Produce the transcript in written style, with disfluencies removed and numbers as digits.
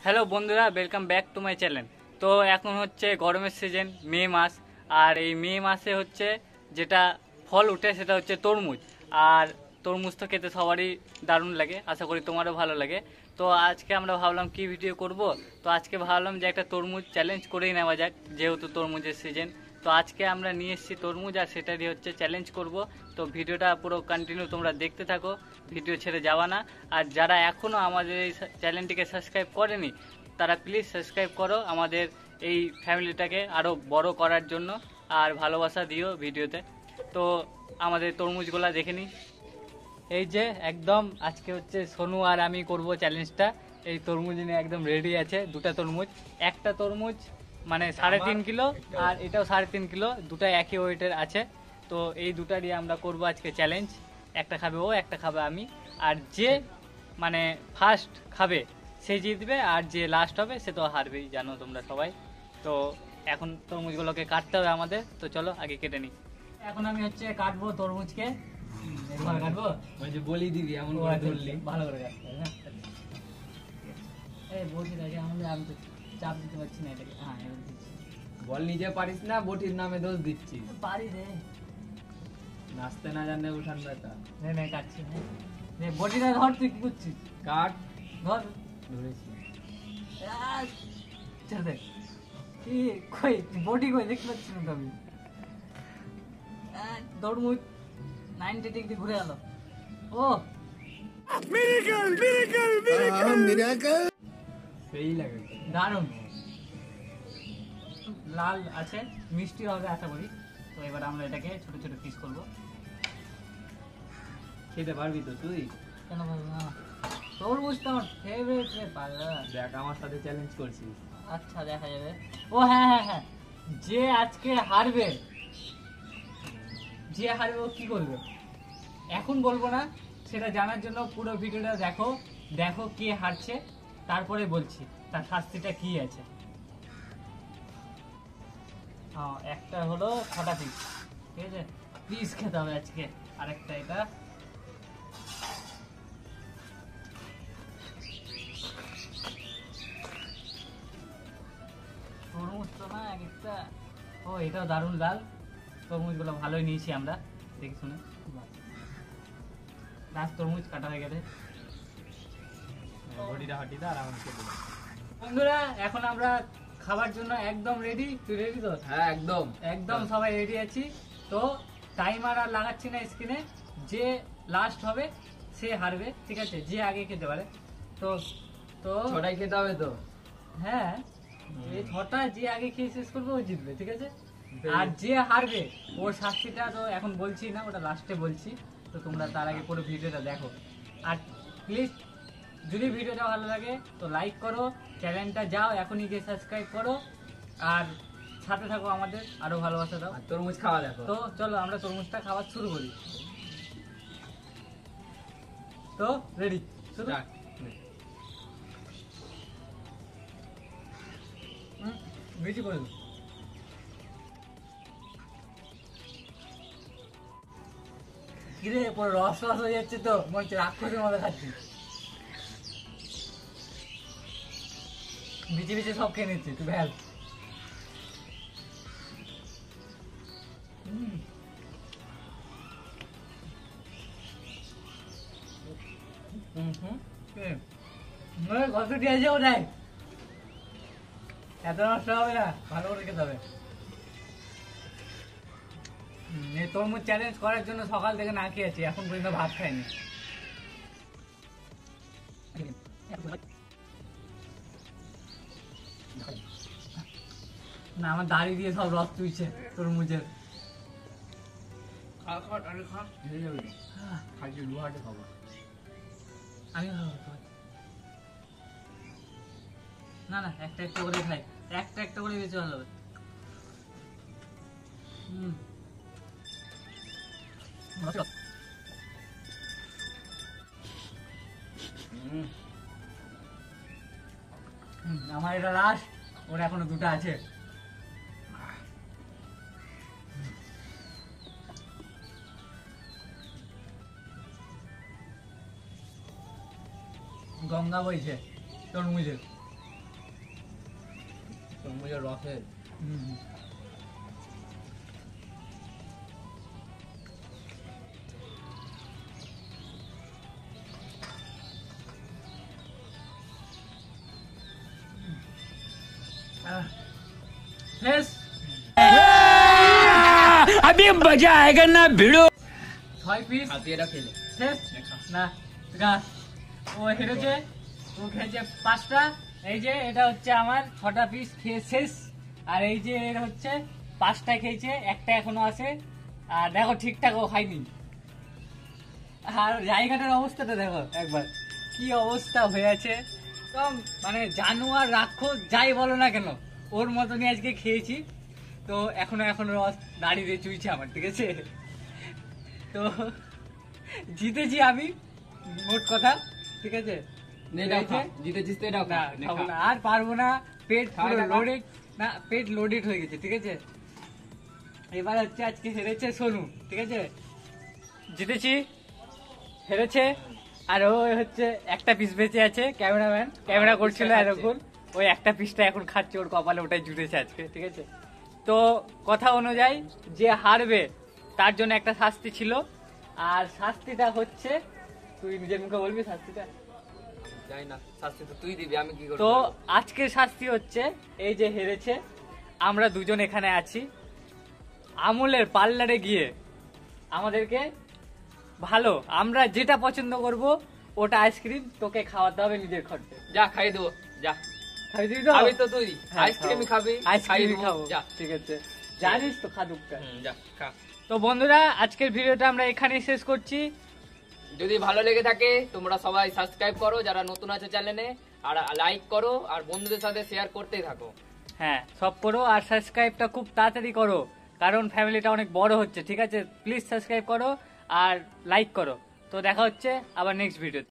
Hello বন্ধুরা, welcome back to my channel. তো এখন হচ্ছে গরমের সিজন, মে মাস। আর এই মে মাসে হচ্ছে যেটা ফল উঠে সেটা হচ্ছে তরমুজ। আর তরমুজ তো খেতে সবারই দারুণ লাগে, আশা করি তোমারও ভালো লাগে। তো আজকে আমরা ভাবলাম কি ভিডিও করব। তো আজকে ভাবলাম যে একটা তরমুজ চ্যালেঞ্জ করেই নেওয়া যাক, যেহেতু তরমুজের সিজন। তো আজকে আমরা নিয়ে এসেছি তরমুজ, আর সেটারই হচ্ছে চ্যালেঞ্জ করব। তো ভিডিওটা পুরো কন্টিনিউ তোমরা দেখতে থাকো, ভিডিও ছেড়ে যাওয়া না। আর যারা এখনও আমাদের এই চ্যানেলটিকে সাবস্ক্রাইব করেনি তারা প্লিজ সাবস্ক্রাইব করো, আমাদের এই ফ্যামিলিটাকে আরও বড় করার জন্য। আর ভালোবাসা দিও ভিডিওতে। তো আমাদের তরমুজগুলা দেখে নিই। এই যে একদম আজকে হচ্ছে সোনু আর আমি করব চ্যালেঞ্জটা। এই তরমুজ নিয়ে একদম রেডি আছে। দুটা তরমুজ, একটা তরমুজ মানে 3.5 কিলো, আর এটাও 3.5 কিলো, দুটাই একই ওয়েটের আছে। তো এই দুটারই আমরা করব আজকে চ্যালেঞ্জ। একটা খাবে ও, একটা খাবে আমি। আর যে মানে ফার্স্ট খাবে সে জিতবে, আর যে লাস্ট হবে সে তো হারবেই, জানো তোমরা সবাই। তো এখন তরমুজগুলোকে কাটতে হবে আমাদের, তো চলো আগে কেটে নিই। এখন আমি হচ্ছে কাটবো তরমুজকে। এভাবে কাটবো, ওই যে বলি দিবি এমন করে ধরলি ভালো করে কাটতে হবে। এই বলছি দেখে আমাদের, আমি তো চাপ দিতে পারছি না এটাকে। হ্যাঁ এবার দিচ্ছি। বল নিজে পারিস না, বটির নামে দোষ দিচ্ছিস। পারি রে। নাচতে না জানলে উঠান বেটা। নে নে কাটছি। নে বটিটা ধর, তুই কি করছিস? কাট। ধর। ধরেছি। ছেড়ে দে। কি কই বটি কই দেখতে পাচ্ছি না তো আমি। তরমুজ 90 ডিগ্রি ঘুরে গেল। ও মিরাকল মিরাকল মিরাকল, সেই লাগে। দারুণ লাল আছে, মিষ্টি হবে আশা করি। তো এবার আমরা এটাকে ছোট ছোট পিস করবো। খেতে পারবি তো তুই? কেন বলবো না? তরমুজ তো আমার ফেভারিট রে পাগলা। দেখ আমার সাথে চ্যালেঞ্জ করছিস। আচ্ছা দেখা যাবে। ও হ্যাঁ হ্যাঁ হ্যাঁ, যে আজকে হারবে, যে হারবে ও কি করবে এখন বলবো না। সেটা জানার জন্য পুরো ভিডিওটা দেখো, দেখো কে হারছে, তারপরে বলছি তার শাস্তিটা কি আছে। হ্যাঁ একটা হলো 6টা পিস, ঠিক আছে? পিস খেতে হবে আজকে। আরেকটা এটা তরমুজ তো না এক একটা। ও এটাও দারুণ লাল। তরমুজগুলো ভালোই নিয়েছি আমরা, দেখে শুনে। লাস্ট তরমুজ কাটা হয়ে গেছে। বডিটা হাঁটিটা আর আমার খেতে দে। বন্ধুরা এখন আমরা খাবার জন্য একদম রেডি। তুই রেডি তো? হ্যাঁ একদম একদম সবাই রেডি আছি। তো টাইমার আর লাগাচ্ছি না স্ক্রিনে। যে লাস্ট হবে সে হারবে, ঠিক আছে? যে আগে খেতে পারে। তো তো ছটাই খেতে হবে তো? হ্যাঁ, এই 6টা যে আগে খেয়ে শেষ করবে ও জিতবে, ঠিক আছে? আর যে হারবে ওর শাস্তিটা তো এখন বলছি না, ওটা লাস্টে বলছি। তো তোমরা তার আগে পুরো ভিডিওটা দেখো। আর প্লিজ যদি ভিডিওটা ভালো লাগে তো লাইক করো, চ্যানেলটা যাও এখনই গিয়ে সাবস্ক্রাইব করো, আর সাথে থাকো আমাদের, আরো ভালোবাসা দাও। আর তরমুজ খাওয়া দেখো। তো চলো আমরা তরমুজটা খাওয়া শুরু করি। তো রেডি, শুরু। যাক। বেশি করে দাও। কিরে পুরো রস রস হয়ে যাচ্ছে, তো মনে হচ্ছে রাক্ষসের মতো খাচ্ছি। বিচে বিচে সব খেয়ে নিচ্ছি, তুই ভ্যাল। কত দিয়েছে ওটাই, এত নষ্ট হবে না, ভালো করে খেতে হবে। এই তরমুজ চ্যালেঞ্জ করার জন্য সকাল থেকে না খেয়েছি, এখন পর্যন্ত ভাত খাইনি। না আমার দাড়ি দিয়ে সব রস তুইছে তরমুজের। খাইছি দুহাটে খাবো। আমি না না, একটা একটা করে খাই, একটা একটা করে বেশি ভালো হবে। আমার এটা লাস্ট, ওর এখনো 2টা আছে। গঙ্গা বইছে তরমুজের। তরমুজের রসের শেষ। अभी मजा आएगा ना भिड़ो 6 পিস হাতে এটা খেলে শেষ না গা ও হেরেছে, ও খেয়েছে 5টা। এই যে এটা হচ্ছে আমার 6টা পিস খেয়ে শেষ, আর এই যে এর হচ্ছে 5টা খেয়েছে, একটা এখনো আছে। আর দেখো ঠিকঠাক ও খাইনি। আর জায়গাটার অবস্থাটা দেখো একবার, কি অবস্থা হয়ে আছে। একদম মানে জানোয়ার রাক্ষস যাই বলো না কেন, ওর মতনই আজকে খেয়েছি। তো এখনো রস দাঁড়িয়ে চুইছে আমার, ঠিক আছে। তো জিতেছি আমি, মোট কথা, ঠিক আছে। জিতেছিস তো এটাও না, খাবো না, আর পারবো না, পেট পুরো খাওয়া লোডেড, না পেট লোডেড হয়ে গেছে, ঠিক আছে। এবার হচ্ছে আজকে হেরেছে সোনু, ঠিক আছে। জিতেছি, হেরেছে, আর ও হচ্ছে একটা পিস বেঁচে আছে। ক্যামেরা করছিল এতক্ষণ, ওই একটা পিসটা এখন খাচ্ছে, ওর কপালে ওটাই জুটেছে আজকে, ঠিক আছে। তো কথা অনুযায়ী যে হারবে তার জন্য একটা শাস্তি ছিল, আর শাস্তিটা হচ্ছে, তুই নিজের মুখে বলবি শাস্তিটা। জানি না, শাস্তি তো তুই দিবি, আমি কি করব। তো আজকের শাস্তি হচ্ছে, এই যে হেরেছে, আমরা দুজন এখানে আছি, আমুলের পার্লারে গিয়ে আমাদেরকে ভালো, আমরা যেটা পছন্দ করব ওটা আইসক্রিম তোকে খাওয়াতে হবে নিজের খরচে। যা খাই দেবো, যা খাই দিবি তো? খাবি তো তুই, হ্যাঁ, আইসক্রিম খাবি, আইসক্রিম দেবো, খাবো, যা। ঠিক আছে। জানিস তো খাদুকটা। যা খা। তো বন্ধুরা, আজকের ভিডিওটা আমরা এখানেই শেষ করছি। যদি ভালো লেগে থাকে তোমরা সবাই সাবস্ক্রাইব করো, যারা নতুন আছে চ্যানেলে, আর লাইক করো, আর বন্ধুদের সাথে শেয়ার করতেই থাকো। হ্যাঁ, সব করো, আর সাবস্ক্রাইবটা খুব তাড়াতাড়ি করো, কারণ ফ্যামিলিটা অনেক বড় হচ্ছে, ঠিক আছে। প্লিজ সাবস্ক্রাইব করো আর লাইক করো। তো দেখা হচ্ছে আবার নেক্সট ভিডিও।